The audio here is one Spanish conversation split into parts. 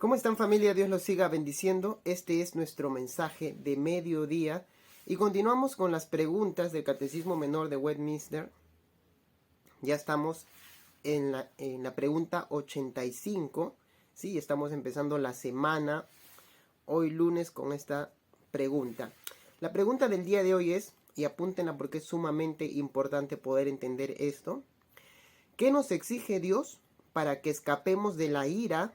¿Cómo están, familia? Dios los siga bendiciendo. Este es nuestro mensaje de mediodía y continuamos con las preguntas del Catecismo Menor de Westminster. Ya estamos en la pregunta 85. Sí, estamos empezando la semana hoy lunes con esta pregunta. La pregunta del día de hoy es, y apúntenla porque es sumamente importante poder entender esto: ¿qué nos exige Dios para que escapemos de la ira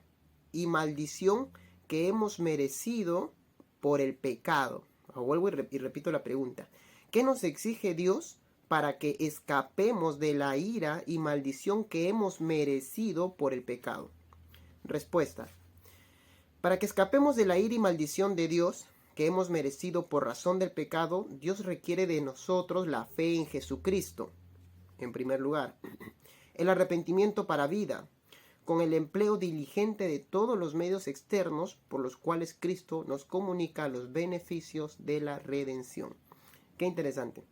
y maldición que hemos merecido por el pecado? Vuelvo y repito la pregunta. ¿Qué nos exige Dios para que escapemos de la ira y maldición que hemos merecido por el pecado? Respuesta. Para que escapemos de la ira y maldición de Dios que hemos merecido por razón del pecado, Dios requiere de nosotros la fe en Jesucristo, en primer lugar, el arrepentimiento para vida, con el empleo diligente de todos los medios externos por los cuales Cristo nos comunica los beneficios de la redención. Qué interesante.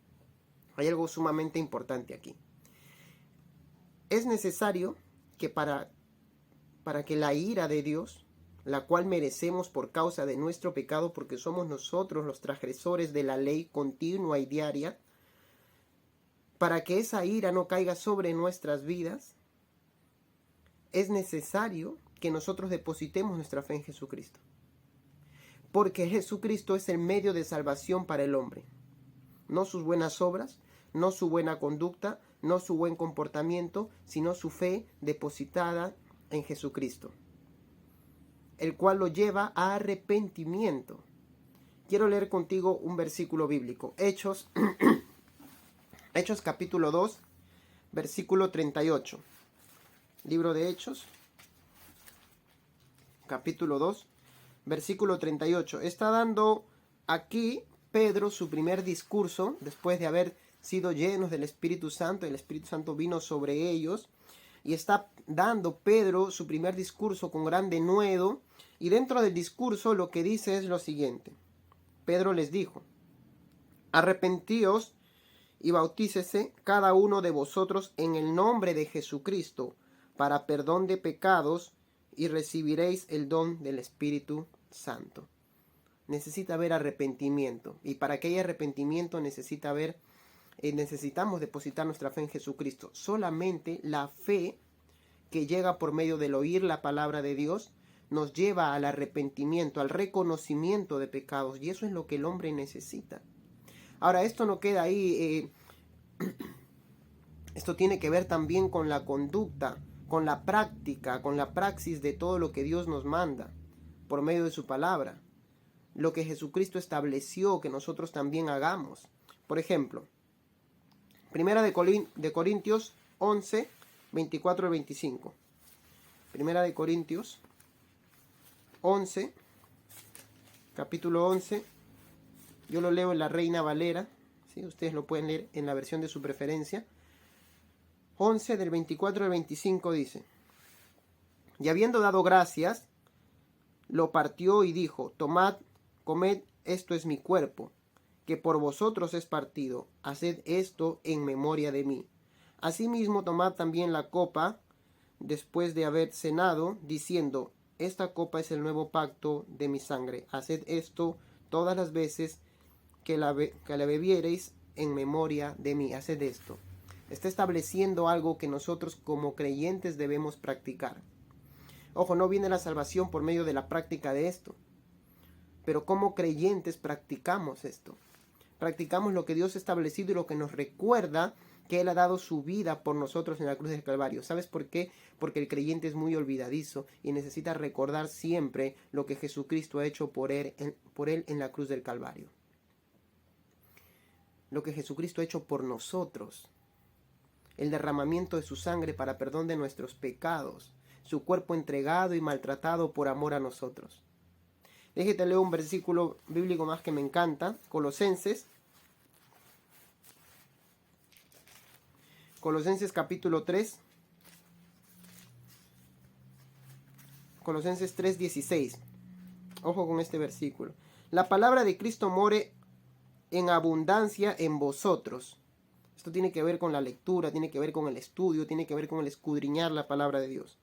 Hay algo sumamente importante aquí. Es necesario que para que la ira de Dios, la cual merecemos por causa de nuestro pecado, porque somos nosotros los transgresores de la ley continua y diaria, para que esa ira no caiga sobre nuestras vidas, es necesario que nosotros depositemos nuestra fe en Jesucristo. Porque Jesucristo es el medio de salvación para el hombre. No sus buenas obras, no su buena conducta, no su buen comportamiento, sino su fe depositada en Jesucristo, el cual lo lleva a arrepentimiento. Quiero leer contigo un versículo bíblico. Hechos capítulo 2, versículo 38. Libro de Hechos, capítulo 2, versículo 38. Está dando aquí Pedro su primer discurso, después de haber sido llenos del Espíritu Santo. El Espíritu Santo vino sobre ellos, y está dando Pedro su primer discurso con gran denuedo. Y dentro del discurso lo que dice es lo siguiente. Pedro les dijo: arrepentíos y bautícese cada uno de vosotros en el nombre de Jesucristo para perdón de pecados, y recibiréis el don del Espíritu Santo. Necesita haber arrepentimiento, y para que haya arrepentimiento necesitamos depositar nuestra fe en Jesucristo. Solamente la fe que llega por medio del oír la palabra de Dios nos lleva al arrepentimiento, al reconocimiento de pecados, y eso es lo que el hombre necesita. Ahora, esto no queda ahí. Esto tiene que ver también con la conducta, con la práctica, con la praxis de todo lo que Dios nos manda por medio de su palabra. Lo que Jesucristo estableció que nosotros también hagamos. Por ejemplo, Primera de Corintios 11, 24 al 25. Primera de Corintios 11, capítulo 11. Yo lo leo en la Reina Valera, ¿sí? Ustedes lo pueden leer en la versión de su preferencia. 11 del 24 al 25 dice: y habiendo dado gracias, lo partió y dijo: tomad, comed, esto es mi cuerpo, que por vosotros es partido, haced esto en memoria de mí. Asimismo tomad también la copa después de haber cenado, diciendo: esta copa es el nuevo pacto de mi sangre, haced esto todas las veces que la bebiereis en memoria de mí. Haced esto. Está estableciendo algo que nosotros como creyentes debemos practicar. Ojo, no viene la salvación por medio de la práctica de esto, pero como creyentes practicamos esto. Practicamos lo que Dios ha establecido y lo que nos recuerda que Él ha dado su vida por nosotros en la cruz del Calvario. ¿Sabes por qué? Porque el creyente es muy olvidadizo y necesita recordar siempre lo que Jesucristo ha hecho por él en la cruz del Calvario. Lo que Jesucristo ha hecho por nosotros. El derramamiento de su sangre para perdón de nuestros pecados. Su cuerpo entregado y maltratado por amor a nosotros. Déjate leer un versículo bíblico más que me encanta. Colosenses capítulo 3. Colosenses 3:16. Ojo con este versículo. La palabra de Cristo more en abundancia en vosotros. Esto tiene que ver con la lectura, tiene que ver con el estudio, tiene que ver con el escudriñar la palabra de Dios.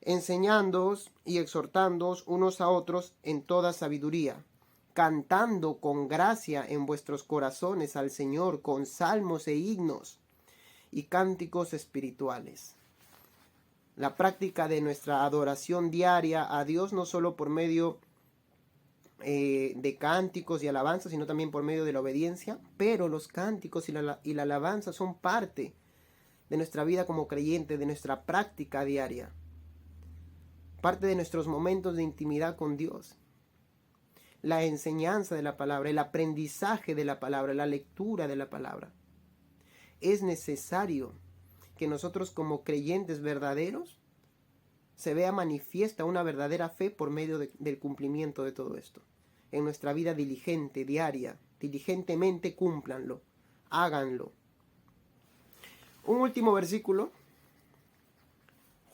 enseñándoos y exhortándoos unos a otros en toda sabiduría, cantando con gracia en vuestros corazones al Señor con salmos e himnos y cánticos espirituales. La práctica de nuestra adoración diaria a Dios, no solo por medio de cánticos y alabanzas, sino también por medio de la obediencia, pero los cánticos y la alabanza son parte de nuestra vida como creyente, de nuestra práctica diaria, parte de nuestros momentos de intimidad con Dios. La enseñanza de la palabra, el aprendizaje de la palabra, la lectura de la palabra. Es necesario que nosotros como creyentes verdaderos se vea manifiesta una verdadera fe por medio del cumplimiento de todo esto. En nuestra vida diligente, diaria, diligentemente cúmplanlo, háganlo. Un último versículo,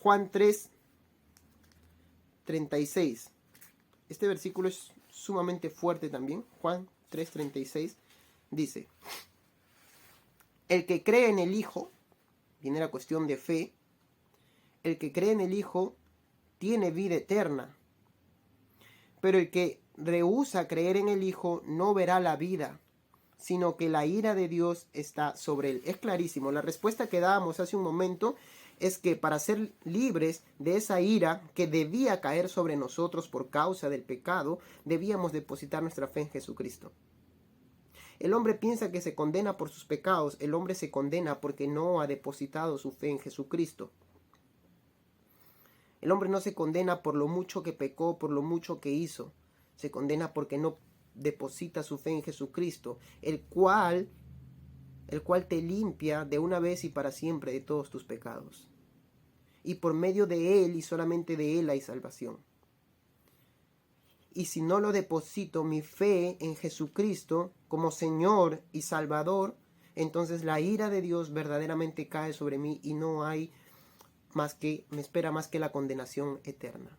Juan 3:36. Este versículo es sumamente fuerte también. Juan 3:36 dice: el que cree en el Hijo, viene la cuestión de fe, el que cree en el Hijo tiene vida eterna, pero el que rehúsa creer en el Hijo no verá la vida, sino que la ira de Dios está sobre él. Es clarísimo. La respuesta que dábamos hace un momento es que para ser libres de esa ira que debía caer sobre nosotros por causa del pecado, debíamos depositar nuestra fe en Jesucristo. El hombre piensa que se condena por sus pecados. El hombre se condena porque no ha depositado su fe en Jesucristo. El hombre no se condena por lo mucho que pecó, por lo mucho que hizo. Se condena porque no deposita su fe en Jesucristo, el cual te limpia de una vez y para siempre de todos tus pecados. Y por medio de Él y solamente de Él hay salvación. Y si no lo deposito mi fe en Jesucristo como Señor y Salvador, entonces la ira de Dios verdaderamente cae sobre mí y no hay me espera más que la condenación eterna.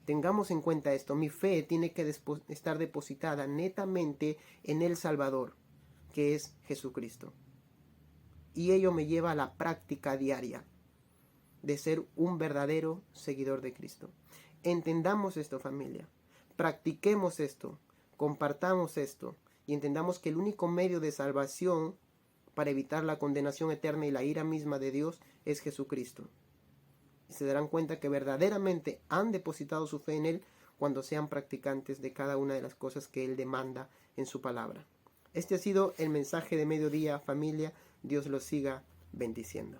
Tengamos en cuenta esto. Mi fe tiene que estar depositada netamente en el Salvador, que es Jesucristo. Y ello me lleva a la práctica diaria de ser un verdadero seguidor de Cristo. Entendamos esto, familia. Practiquemos esto. Compartamos esto. Y entendamos que el único medio de salvación para evitar la condenación eterna y la ira misma de Dios es Jesucristo. Y se darán cuenta que verdaderamente han depositado su fe en Él cuando sean practicantes de cada una de las cosas que Él demanda en su palabra. Este ha sido el mensaje de mediodía, familia. Dios los siga bendiciendo.